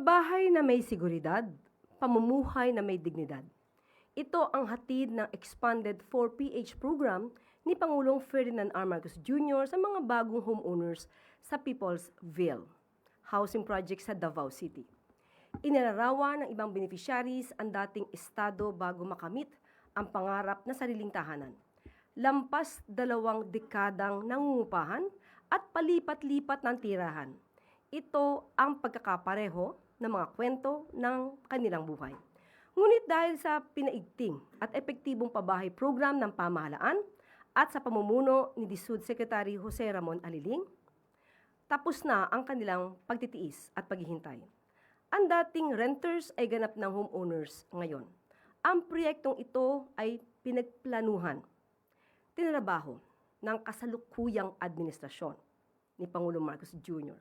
Pabahay na may seguridad, pamumuhay na may dignidad. Ito ang hatid ng expanded 4PH program ni Pangulong Ferdinand R. Marcos Jr. sa mga bagong homeowners sa Peoplesville housing project sa Davao City. Inilarawan ng ibang beneficiaries ang dating estado bago makamit ang pangarap na sariling tahanan. Lampas 2 dekadang nangungupahan at palipat-lipat ng tirahan. Ito ang pagkakapareho ng mga kwento ng kanilang buhay. Ngunit dahil sa pinaigting at epektibong pabahay program ng pamahalaan at sa pamumuno ni DSUD Secretary Jose Ramon Aliling, tapos na ang kanilang pagtitiis at paghihintay. Ang dating renters ay ganap ng homeowners ngayon. Ang proyektong ito ay pinagplanuhan, tinrabaho ng kasalukuyang administrasyon ni Pangulong Marcos Jr.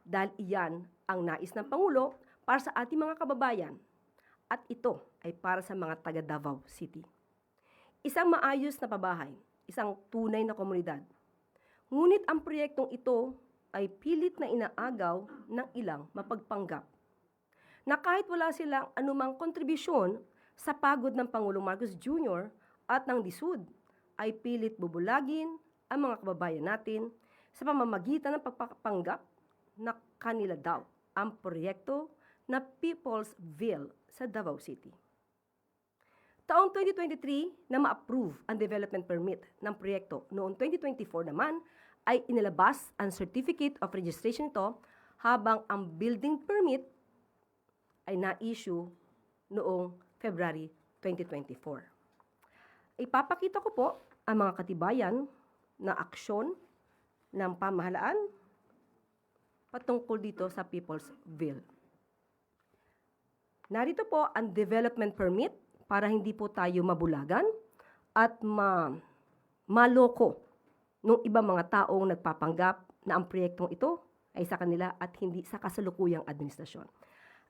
Dahil iyan ang nais ng Pangulo para sa ating mga kababayan at ito ay para sa mga taga Davao City. Isang maayos na pabahay, isang tunay na komunidad. Ngunit ang proyektong ito ay pilit na inaagaw ng ilang mapagpanggap na kahit wala silang anumang kontribusyon sa pagod ng Pangulong Marcos Jr. at ng DSUD, ay pilit bubulagin ang mga kababayan natin sa pamamagitan ng pagpapanggap na kanila daw ang proyekto na Peoplesville sa Davao City. Taong 2023 na ma-approve ang development permit ng proyekto, noong 2024 naman ay inilabas ang Certificate of Registration ito habang ang building permit ay na-issue noong February 2024. Ipapakita ko po ang mga katibayan na aksyon ng pamahalaan patungkol dito sa Peoplesville. Narito po ang development permit para hindi po tayo mabulagan at maloko ng ibang mga taong nagpapanggap na ang proyektong ito ay sa kanila at hindi sa kasalukuyang administrasyon.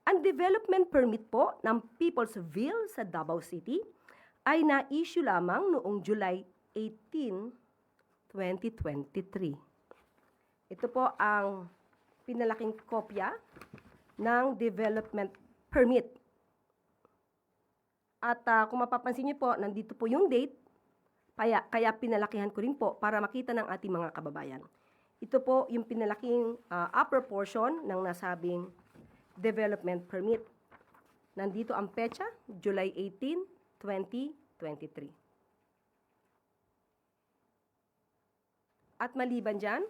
Ang development permit po ng Peoplesville sa Davao City ay na-issue lamang noong July 18, 2023. Ito po ang pinalaking kopya ng development permit. At kung mapapansin niyo po, nandito po yung date, kaya pinalakihan ko rin po para makita ng ating mga kababayan. Ito po yung pinalaking upper portion ng nasabing development permit. Nandito ang petsa, July 18, 2023. At maliban dyan,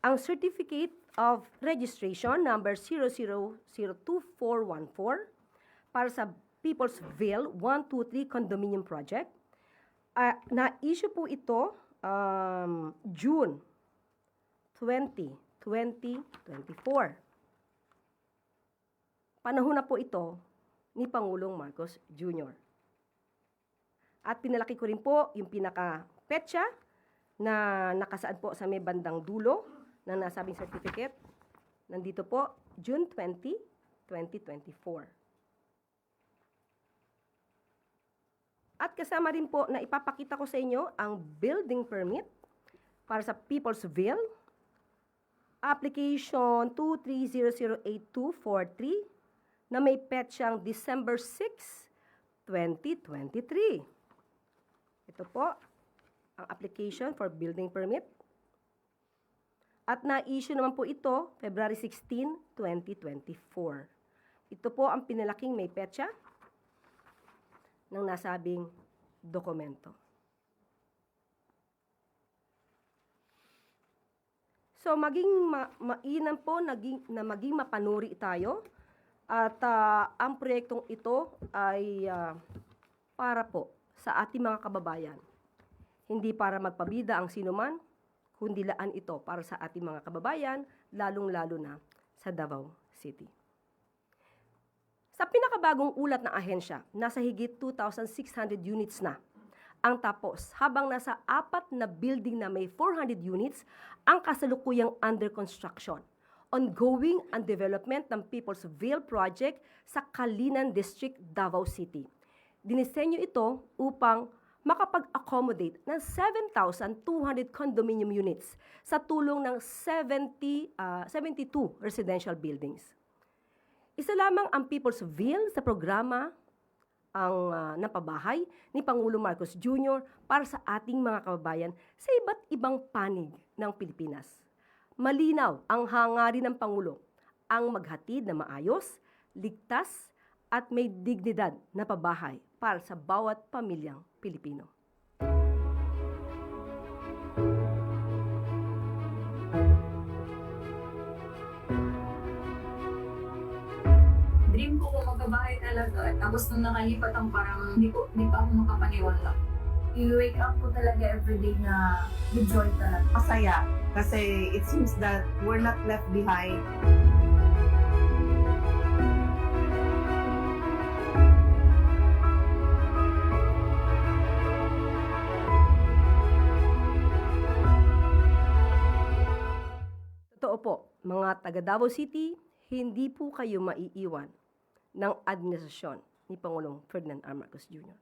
ang Certificate of Registration number 00022414 para sa Peoplesville 123 Condominium Project, na-issue po ito June 20, 2024. Panahon na po ito ni Pangulong Marcos Jr. At pinalaki ko rin po yung pinaka-petsa na nakasaad po sa may bandang dulo ng nasabing certificate. Nandito po, June 20, 2024. At kasama rin po na ipapakita ko sa inyo ang building permit para sa Peoplesville, application 2300823 na may petsang December 6, 2023. Ito po ang application for building permit. At na-issue naman po ito February 16, 2024. Ito po ang pinalaking may petsa ng nasabing dokumento. So maging mainam po maging mapanuri tayo at ang proyektong ito ay para po sa ating mga kababayan. Hindi para magpabida ang sinuman, kundi laan ito para sa ating mga kababayan, lalong-lalo na sa Davao City. Sa pinakabagong ulat ng ahensya, nasa higit 2,600 units na ang tapos, habang nasa 4 na building na may 400 units ang kasalukuyang under construction. Ongoing ang development ng Peoplesville Project sa Kalinan District, Davao City. Dinisenyo ito upang makapag-accommodate ng 7,200 condominium units sa tulong ng 72 residential buildings. Isa lamang ang People's Will sa programa ang napabahay ni Pangulong Marcos Jr. para sa ating mga kababayan sa iba't ibang panig ng Pilipinas. Malinaw ang hangarin ng Pangulo ang maghatid na maayos, ligtas at may dignidad na pabahay para sa bawat pamilyang Pilipino. Dream ko kung magkabahay talaga. Tapos nung nakalipat ang parang hindi pa ako makapaniwala. You wake up po talaga everyday na with joy talaga. Masaya kasi it seems that we're not left behind. Totoo po, mga taga Davao City, hindi po kayo maiiwan ng administrasyon ni Pangulong Ferdinand R. Marcos Jr.